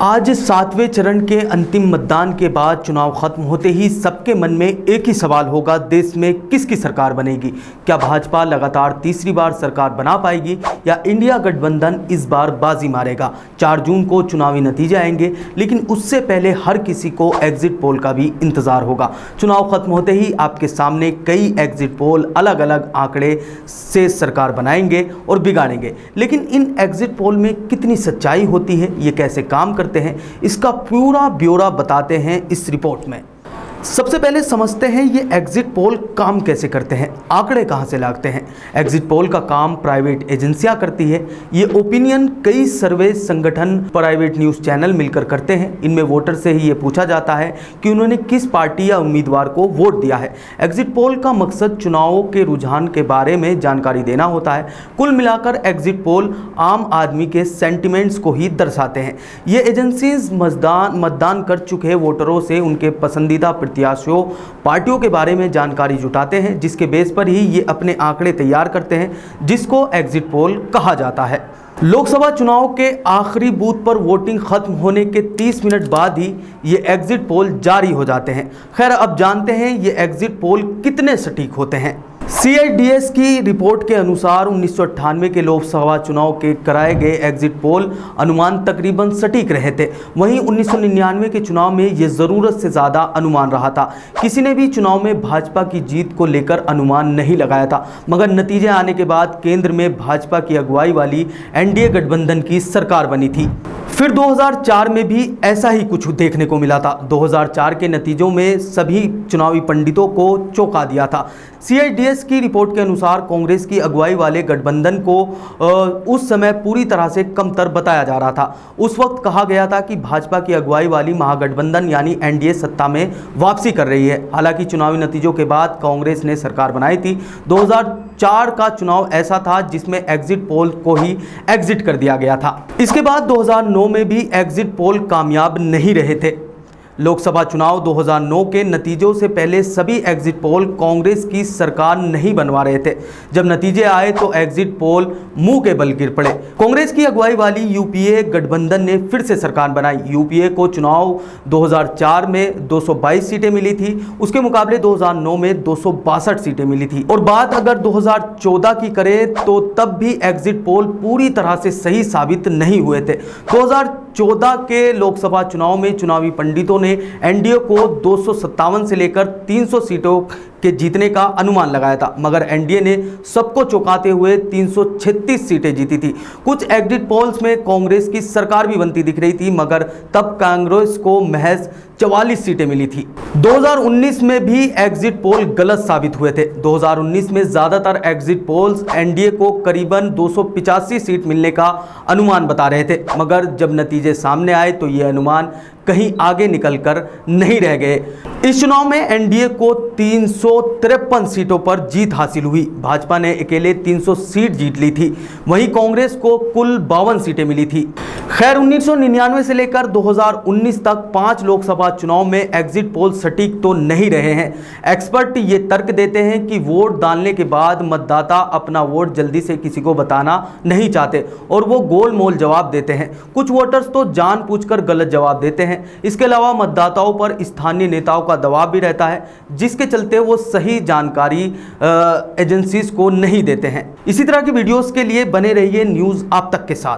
आज 7वें चरण के अंतिम मतदान के बाद चुनाव खत्म होते ही सबके मन में एक ही सवाल होगा, देश में किसकी सरकार बनेगी। क्या भाजपा लगातार तीसरी बार सरकार बना पाएगी या इंडिया गठबंधन इस बार बाजी मारेगा। 4 जून को चुनावी नतीजे आएंगे, लेकिन उससे पहले हर किसी को एग्जिट पोल का भी इंतजार होगा। चुनाव खत्म होते ही आपके सामने कई एग्जिट पोल अलग अलग आंकड़े से सरकार बनाएंगे और बिगाड़ेंगे, लेकिन इन एग्जिट पोल में कितनी सच्चाई होती है, ये कैसे काम करते हैं, इसका पूरा ब्यौरा बताते हैं इस रिपोर्ट में। सबसे पहले समझते हैं ये एग्जिट पोल काम कैसे करते हैं, आंकड़े कहां से लाते हैं। एग्जिट पोल का काम प्राइवेट एजेंसियां करती है। ये ओपिनियन कई सर्वे संगठन, प्राइवेट न्यूज़ चैनल मिलकर करते हैं। इनमें वोटर से ही ये पूछा जाता है कि उन्होंने किस पार्टी या उम्मीदवार को वोट दिया है। एग्जिट पोल का मकसद चुनावों के रुझान के बारे में जानकारी देना होता है। कुल मिलाकर एग्जिट पोल आम आदमी के सेंटिमेंट्स को ही दर्शाते हैं। ये एजेंसीज मतदान कर चुके वोटरों से उनके पसंदीदा प्रत्याशियों, पार्टियों के बारे में जानकारी जुटाते हैं, जिसके बेस पर ही ये अपने आंकड़े तैयार करते हैं, जिसको एग्जिट पोल कहा जाता है। लोकसभा चुनाव के आखिरी बूथ पर वोटिंग खत्म होने के 30 मिनट बाद ही ये एग्जिट पोल जारी हो जाते हैं। खैर, अब जानते हैं ये एग्जिट पोल कितने सटीक होते हैं। CIDS की रिपोर्ट के अनुसार 1998 के लोकसभा चुनाव के कराए गए एग्जिट पोल अनुमान तकरीबन सटीक रहे थे। वहीं 1999 के चुनाव में ये ज़रूरत से ज़्यादा अनुमान रहा था। किसी ने भी चुनाव में भाजपा की जीत को लेकर अनुमान नहीं लगाया था, मगर नतीजे आने के बाद केंद्र में भाजपा की अगुवाई वाली NDA गठबंधन की सरकार बनी थी। फिर 2004 में भी ऐसा ही कुछ देखने को मिला था। 2004 के नतीजों में सभी चुनावी पंडितों को चौंका दिया था। CIDS की रिपोर्ट के अनुसार कांग्रेस की अगुवाई वाले गठबंधन को उस समय पूरी तरह से कमतर बताया जा रहा था। उस वक्त कहा गया था कि भाजपा की अगुवाई वाली महागठबंधन यानी NDA सत्ता में वापसी कर रही है। हालांकि चुनावी नतीजों के बाद कांग्रेस ने सरकार बनाई थी। 2004 का चुनाव ऐसा था जिसमें एग्जिट पोल को ही एग्जिट कर दिया गया था। इसके बाद 2009 में भी एग्जिट पोल कामयाब नहीं रहे थे। लोकसभा चुनाव 2009 के नतीजों से पहले सभी एग्जिट पोल कांग्रेस की सरकार नहीं बनवा रहे थे। जब नतीजे आए तो एग्जिट पोल मुंह के बल गिर पड़े। कांग्रेस की अगुवाई वाली UPA गठबंधन ने फिर से सरकार बनाई। UPA को चुनाव 2004 में 222 सीटें मिली थी, उसके मुकाबले 2009 में 262 सीटें मिली थी। और बात अगर 2014 की करें तो तब भी एग्जिट पोल पूरी तरह से सही साबित नहीं हुए थे। 2014 के लोकसभा चुनाव में चुनावी पंडितों ने NDA को 257 से लेकर 300 सीटों के जीतने का अनुमान लगाया था, मगर NDA ने सबको चौंकाते हुए 336 सीटें जीती थी। कुछ एग्जिट पोल्स में कांग्रेस की सरकार भी बनती दिख रही थी, मगर तब कांग्रेस को महज 44 सीटें मिली थी। 2019 में भी एग्जिट पोल गलत साबित हुए थे। 2019 में ज्यादातर एग्जिट पोल्स NDA को करीबन 285 सीट मिलने का अनुमान बता रहे थे, मगर जब नतीजे सामने आए तो ये अनुमान कहीं आगे निकलकर नहीं रह गए। इस चुनाव में NDA को 353 सीटों पर जीत हासिल हुई। भाजपा ने अकेले 300 सीट जीत ली थी, वहीं कांग्रेस को कुल 52 सीटें मिली थी। खैर, 1999 से लेकर 2019 तक 5 लोकसभा चुनाव में एग्जिट पोल सटीक तो नहीं रहे हैं। एक्सपर्ट ये तर्क देते हैं कि वोट डालने के बाद मतदाता अपना वोट जल्दी से किसी को बताना नहीं चाहते और वो गोलमोल जवाब देते हैं। कुछ वोटर्स तो जानबूझकर गलत जवाब देते हैं। इसके अलावा मतदाताओं पर स्थानीय नेताओं का दबाव भी रहता है, जिसके चलते वो सही जानकारी एजेंसीज को नहीं देते हैं। इसी तरह की वीडियोस के लिए बने रहिए न्यूज़ आप तक के साथ।